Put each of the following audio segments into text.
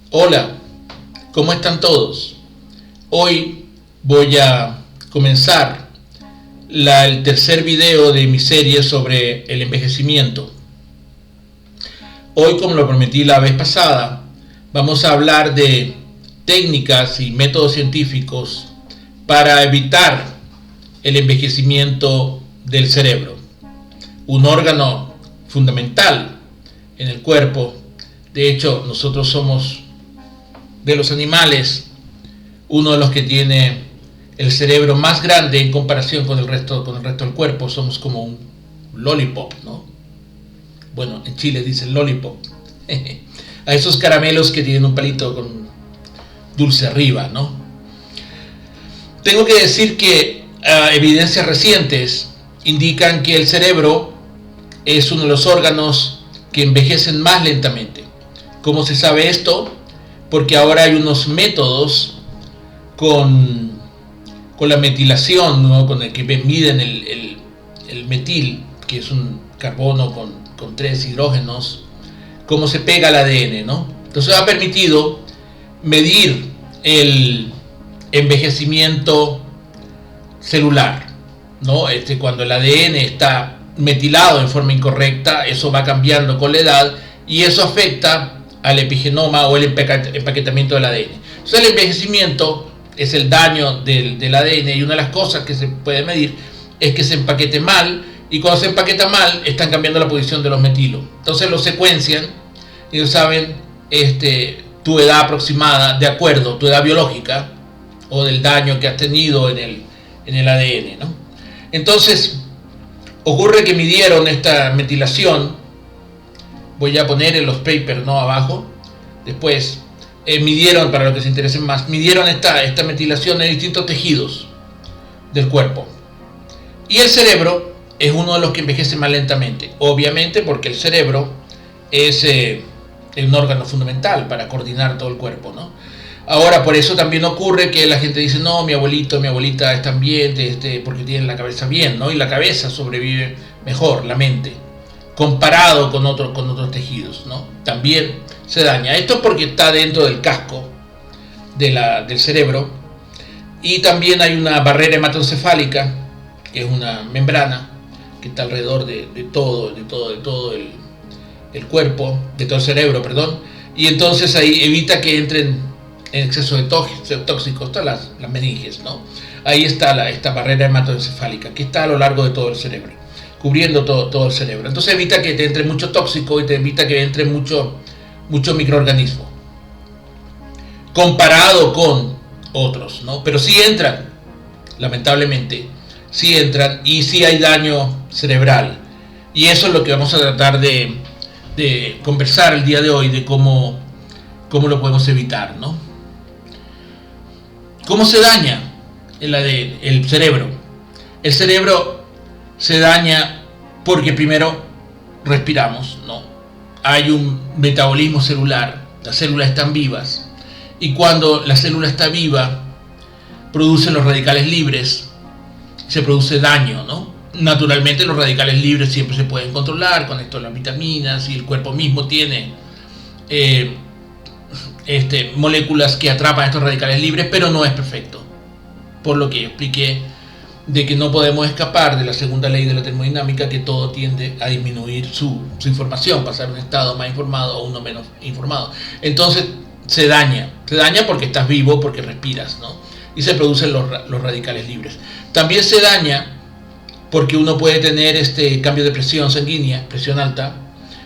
Hola, ¿cómo están todos? Hoy voy a comenzar el tercer video de mi serie sobre el envejecimiento. Hoy, como lo prometí la vez pasada, vamos a hablar de técnicas y métodos científicos para evitar el envejecimiento del cerebro, un órgano fundamental en el cuerpo. De hecho, nosotros somos de los animales uno de los que tiene el cerebro más grande en comparación con el resto del cuerpo. Somos como un lollipop, ¿no? Bueno, en Chile dicen lollipop a esos caramelos que tienen un palito con dulce arriba, ¿no? Tengo que decir que evidencias recientes indican que el cerebro es uno de los órganos que envejecen más lentamente. ¿Cómo se sabe esto? Porque ahora hay unos métodos con la metilación, ¿no? Con el que miden el metil, que es un carbono con 3 hidrógenos, cómo se pega al ADN, ¿no? Entonces ha permitido medir el envejecimiento celular, ¿no? Cuando el ADN está metilado en forma incorrecta, eso va cambiando con la edad y eso afecta al epigenoma o el empaquetamiento del ADN. Entonces el envejecimiento es el daño del ADN, y una de las cosas que se puede medir es que se empaquete mal, y cuando se empaqueta mal están cambiando la posición de los metilos. Entonces los secuencian y ellos saben tu edad aproximada de acuerdo, tu edad biológica o del daño que has tenido en el ADN, ¿no? Entonces ocurre que midieron esta metilación. Voy a poner en los papers, ¿no?, abajo. Después midieron, para los que se interesen más, midieron esta metilación en distintos tejidos del cuerpo. Y el cerebro es uno de los que envejece más lentamente, obviamente porque el cerebro es un órgano fundamental para coordinar todo el cuerpo, ¿no? Ahora, por eso también ocurre que la gente dice, no, mi abuelito, mi abuelita están bien, porque tienen la cabeza bien, ¿no? Y la cabeza sobrevive mejor, la mente, comparado con otros tejidos, ¿no? También se daña. Esto porque está dentro del casco del cerebro, y también hay una barrera hematoencefálica, que es una membrana que está alrededor de todo el cuerpo, de todo el cerebro, perdón, y entonces ahí evita que entren en exceso de tóxicos, están las meninges, ¿no? Ahí está esta barrera hematoencefálica que está a lo largo de todo el cerebro, cubriendo todo el cerebro. Entonces evita que te entre mucho tóxico y te evita que entre mucho microorganismo comparado con otros, ¿no? Pero sí entran, lamentablemente, sí entran, y sí hay daño cerebral. Y eso es lo que vamos a tratar de conversar el día de hoy, de cómo lo podemos evitar, ¿no? ¿Cómo se daña el cerebro? El cerebro se daña porque primero respiramos, ¿no? Hay un metabolismo celular, las células están vivas, y cuando la célula está viva producen los radicales libres, se produce daño, ¿no? Naturalmente los radicales libres siempre se pueden controlar con esto de las vitaminas, y el cuerpo mismo tiene moléculas que atrapan estos radicales libres, pero no es perfecto, por lo que expliqué de que no podemos escapar de la segunda ley de la termodinámica, que todo tiende a disminuir su información, pasar de un estado más informado a uno menos informado. Entonces se daña porque estás vivo, porque respiras, ¿no? Y se producen los radicales libres. También se daña porque uno puede tener cambio de presión sanguínea, presión alta,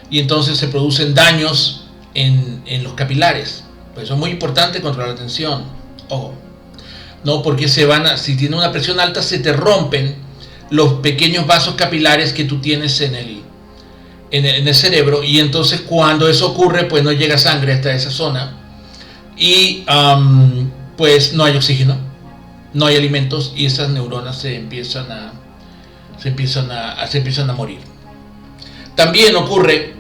y entonces se producen daños en los capilares. Por eso es muy importante controlar la tensión, ojo, ¿no? Porque si tiene una presión alta, se te rompen los pequeños vasos capilares que tú tienes en el cerebro, y entonces cuando eso ocurre, pues no llega sangre hasta esa zona, y pues no hay oxígeno, no hay alimentos, y esas neuronas se empiezan a morir. También ocurre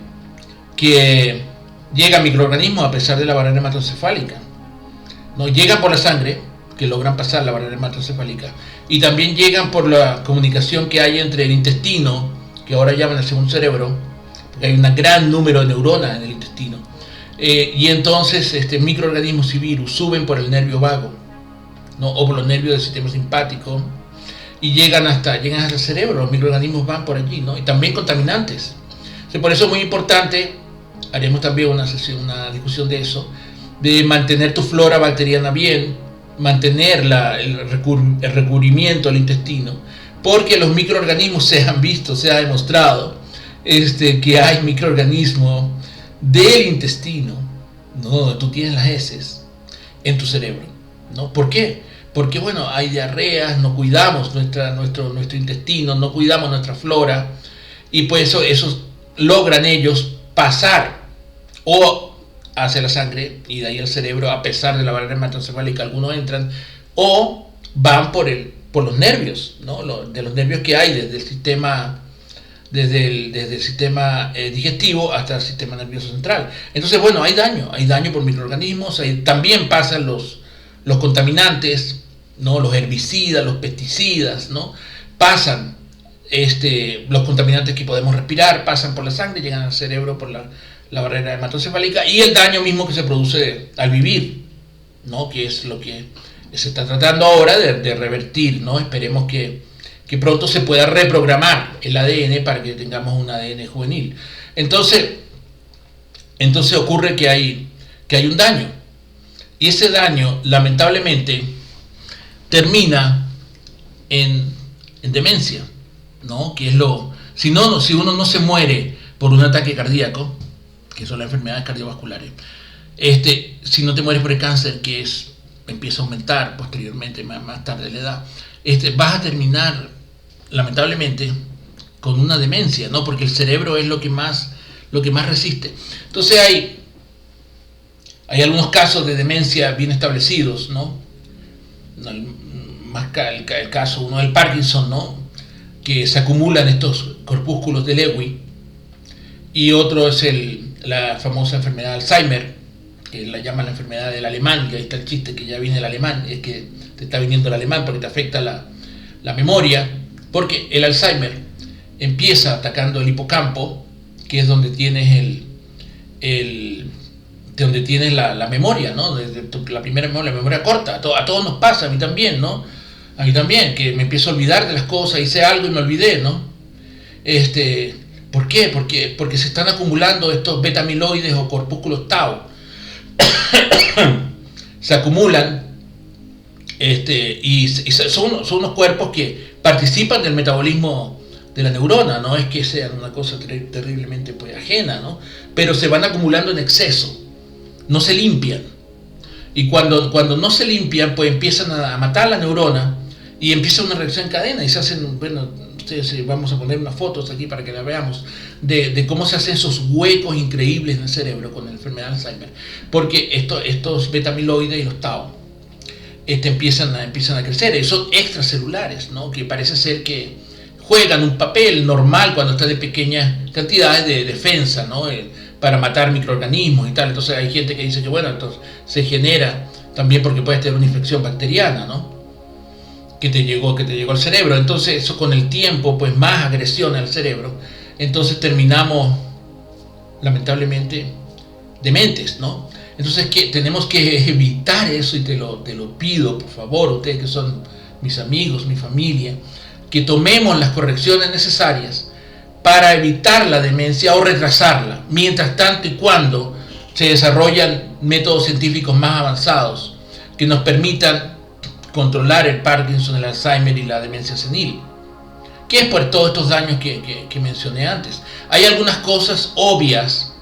que llegan microorganismos a pesar de la barrera hematoencefálica, ¿no? Llegan por la sangre, que logran pasar la barrera hematoencefálica, y también llegan por la comunicación que hay entre el intestino, que ahora llaman el segundo cerebro, porque hay un gran número de neuronas en el intestino. Y entonces microorganismos y virus suben por el nervio vago, ¿no? O por los nervios del sistema simpático y llegan hasta el cerebro. Los microorganismos van por allí, ¿no? Y también contaminantes. Por eso es muy importante, haremos también una discusión de eso, de mantener tu flora bacteriana bien, mantener el recubrimiento del intestino, porque los microorganismos se ha demostrado que hay microorganismos del intestino, ¿no? Donde tú tienes las heces, en tu cerebro, ¿no? ¿Por qué? Porque bueno, hay diarreas, no cuidamos nuestro intestino, no cuidamos nuestra flora, y pues eso logran ellos pasar o hacia la sangre y de ahí al cerebro, a pesar de la barrera hematoencefálica. Algunos entran o van por los nervios, ¿no? De los nervios que hay desde el sistema digestivo hasta el sistema nervioso central. Entonces, bueno, hay daño por microorganismos. También pasan los contaminantes, ¿no? Los herbicidas, los pesticidas, ¿no? Pasan los contaminantes que podemos respirar, pasan por la sangre, llegan al cerebro por la barrera hematoencefálica, y el daño mismo que se produce al vivir, ¿no? Que es lo que se está tratando ahora de revertir, ¿no? Esperemos que pronto se pueda reprogramar el ADN para que tengamos un ADN juvenil. Entonces ocurre que hay un daño, y ese daño lamentablemente termina en demencia, ¿no? Que es si uno no se muere por un ataque cardíaco, que son las enfermedades cardiovasculares, si no te mueres por el cáncer, que empieza a aumentar posteriormente, más tarde la edad, vas a terminar lamentablemente con una demencia, ¿no? Porque el cerebro es lo que más resiste. Entonces hay algunos casos de demencia bien establecidos, ¿no? El caso uno del Parkinson, ¿no? Que se acumulan estos corpúsculos de Lewy, y otro es la famosa enfermedad de Alzheimer, que la llaman la enfermedad del alemán, que ahí está el chiste, que ya viene el alemán, es que te está viniendo el alemán porque te afecta la memoria, porque el Alzheimer empieza atacando el hipocampo, que es donde tienes donde tienes la memoria, ¿no? La primera memoria, la memoria corta. A todos nos pasa, a mí también, ¿no? A mí también, que me empiezo a olvidar de las cosas, hice algo y me olvidé, ¿no? ¿Por qué? Porque se están acumulando estos beta-amiloides o corpúsculos tau. Se acumulan y son unos cuerpos que participan del metabolismo de la neurona. No es que sean una cosa terriblemente pues, ajena, ¿no? Pero se van acumulando en exceso, no se limpian, y cuando no se limpian pues empiezan a matar la neurona y empieza una reacción en cadena y se hacen, bueno, vamos a poner unas fotos aquí para que la veamos, de cómo se hacen esos huecos increíbles en el cerebro con la enfermedad de Alzheimer, porque estos beta-amiloides y los tau empiezan a crecer, y son extracelulares, ¿no? Que parece ser que juegan un papel normal cuando están de pequeñas cantidades de defensa, ¿no? Para matar microorganismos y tal. Entonces hay gente que dice que bueno, entonces se genera también porque puedes tener una infección bacteriana, ¿no? Que te llegó al cerebro. Entonces eso con el tiempo, pues más agresión al cerebro. Entonces terminamos lamentablemente dementes, ¿no? Entonces tenemos que evitar eso, y te lo pido, por favor, ustedes que son mis amigos, mi familia, que tomemos las correcciones necesarias para evitar la demencia o retrasarla, mientras tanto y cuando se desarrollan métodos científicos más avanzados que nos permitan controlar el Parkinson, el Alzheimer y la demencia senil, que es por todos estos daños que mencioné antes. Hay algunas cosas obvias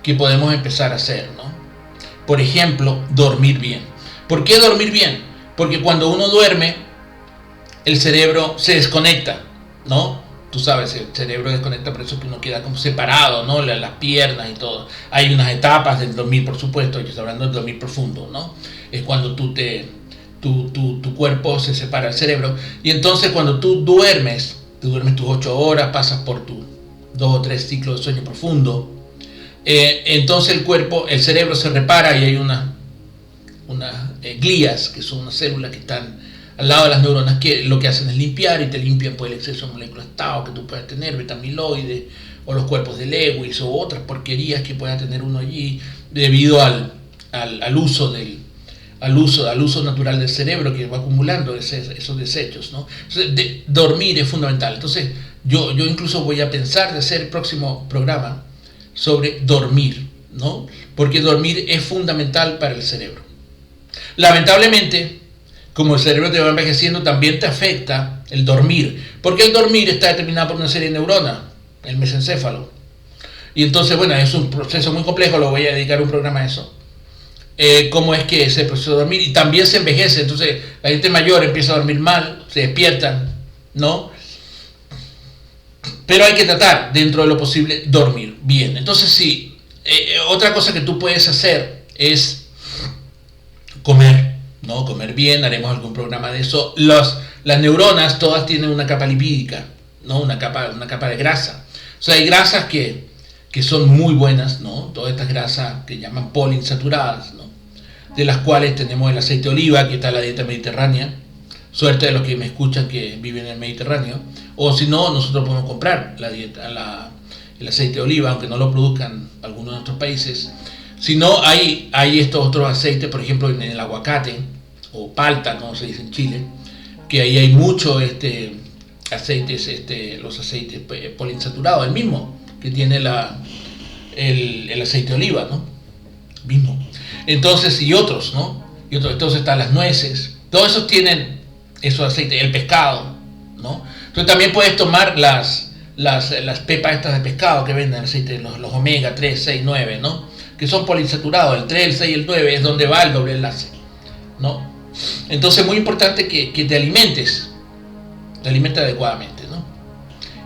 que podemos empezar a hacer, ¿no? Por ejemplo, dormir bien. ¿Por qué dormir bien? Porque cuando uno duerme, el cerebro se desconecta, ¿no? Tú sabes, el cerebro desconecta, por eso que uno queda como separado, ¿no? Las piernas y todo. Hay unas etapas del dormir, por supuesto, yo estoy hablando del dormir profundo, ¿no? Es cuando tu cuerpo se separa del cerebro, y entonces cuando tú duermes tus 8 horas, pasas por tus 2 o 3 ciclos de sueño profundo, entonces el cerebro se repara, y hay unas glías, que son unas células que están al lado de las neuronas, que lo que hacen es limpiar, y te limpian pues el exceso de moléculas tau que tú puedes tener, beta-amiloides o los cuerpos de Lewis, o otras porquerías que pueda tener uno allí debido al uso al uso natural del cerebro que va acumulando esos desechos, ¿no? Entonces, dormir es fundamental. Entonces, yo incluso voy a pensar de hacer el próximo programa sobre dormir, ¿no? Porque dormir es fundamental para el cerebro. Lamentablemente, como el cerebro te va envejeciendo, también te afecta el dormir, porque el dormir está determinado por una serie de neuronas, el mesencéfalo. Y entonces, bueno, es un proceso muy complejo, lo voy a dedicar un programa a eso. Cómo es que ese proceso de dormir, y también se envejece, entonces la gente mayor empieza a dormir mal, se despiertan, ¿no? Pero hay que tratar, dentro de lo posible, dormir bien. Entonces sí, otra cosa que tú puedes hacer es comer, ¿no? Comer bien, haremos algún programa de eso. Las neuronas todas tienen una capa lipídica, ¿no? Una capa de grasa. O sea, hay grasas que son muy buenas, ¿no? Todas estas grasas que llaman poliinsaturadas, ¿no? De las cuales tenemos el aceite de oliva, que está en la dieta mediterránea. Suerte de los que me escuchan que viven en el Mediterráneo. O si no, nosotros podemos comprar el aceite de oliva, aunque no lo produzcan algunos de nuestros países. Si no, hay estos otros aceites, por ejemplo, en el aguacate, o palta, como se dice en Chile, que ahí hay mucho aceites, los aceites poliinsaturados, el mismo que tiene el aceite de oliva, ¿no? Mismo. Entonces, y otros, ¿no? Entonces están las nueces, todos esos tienen esos aceites, el pescado, ¿no? Entonces también puedes tomar las pepas estas de pescado que venden, aceite, los omega 3, 6, 9, ¿no? Que son poliinsaturados, el 3, el 6 y el 9 es donde va el doble enlace, ¿no? Entonces es muy importante que te alimentes adecuadamente, ¿no?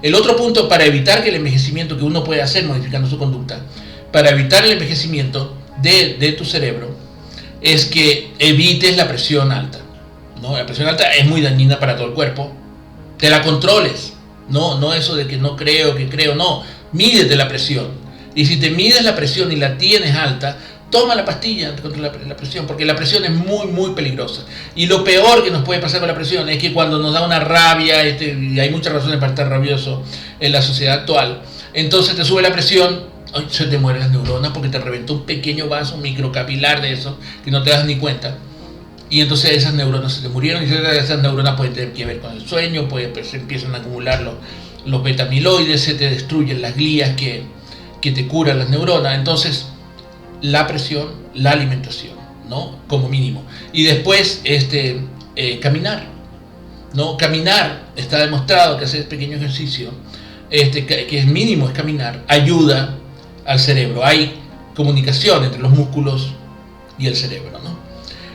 El otro punto para evitar que el envejecimiento que uno puede hacer modificando su conducta, para evitar el envejecimiento de tu cerebro, es que evites la presión alta, ¿no? La presión alta es muy dañina para todo el cuerpo, te la controles, no eso de que no creo, que creo, no, mídete la presión, y si te mides la presión y la tienes alta, toma la pastilla contra la presión, porque la presión es muy, muy peligrosa. Y lo peor que nos puede pasar con la presión es que cuando nos da una rabia, y hay muchas razones para estar rabioso en la sociedad actual, entonces te sube la presión, se te mueren las neuronas porque te reventó un pequeño vaso, un microcapilar de eso, que no te das ni cuenta. Y entonces esas neuronas se te murieron, y esas neuronas pueden tener que ver con el sueño, pues se empiezan a acumular los betamiloides, se te destruyen las glías que te curan las neuronas. Entonces, la presión, la alimentación, ¿no? Como mínimo. Y después, caminar, ¿no? Caminar, está demostrado que hacer pequeño ejercicio, que es mínimo, es caminar, ayuda al cerebro. Hay comunicación entre los músculos y el cerebro, ¿no?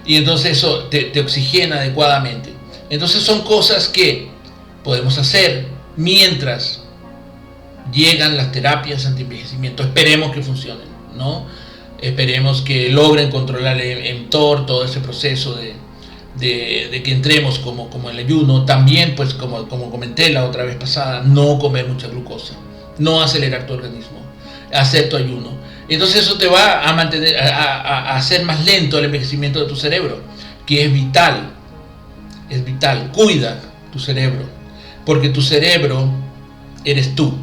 Y entonces eso te oxigena adecuadamente. Entonces son cosas que podemos hacer mientras llegan las terapias anti-envejecimiento. Esperemos que funcionen, ¿no? Esperemos que logren controlar el mTOR, todo ese proceso de que entremos como el ayuno. También, pues como comenté la otra vez pasada, no comer mucha glucosa, no acelerar tu organismo, hacer tu ayuno. Entonces eso te va a mantener, a hacer más lento el envejecimiento de tu cerebro, que es vital, cuida tu cerebro, porque tu cerebro eres tú.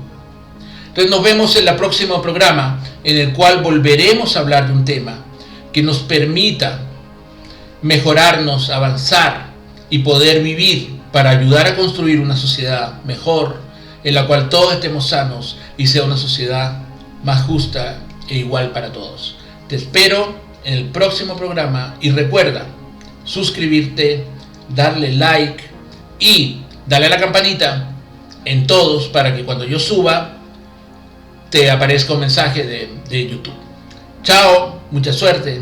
Entonces nos vemos en el próximo programa, en el cual volveremos a hablar de un tema que nos permita mejorarnos, avanzar y poder vivir para ayudar a construir una sociedad mejor, en la cual todos estemos sanos y sea una sociedad más justa e igual para todos. Te espero en el próximo programa y recuerda suscribirte, darle like y darle a la campanita en todos para que cuando yo suba te aparezca un mensaje de YouTube. Chao, mucha suerte.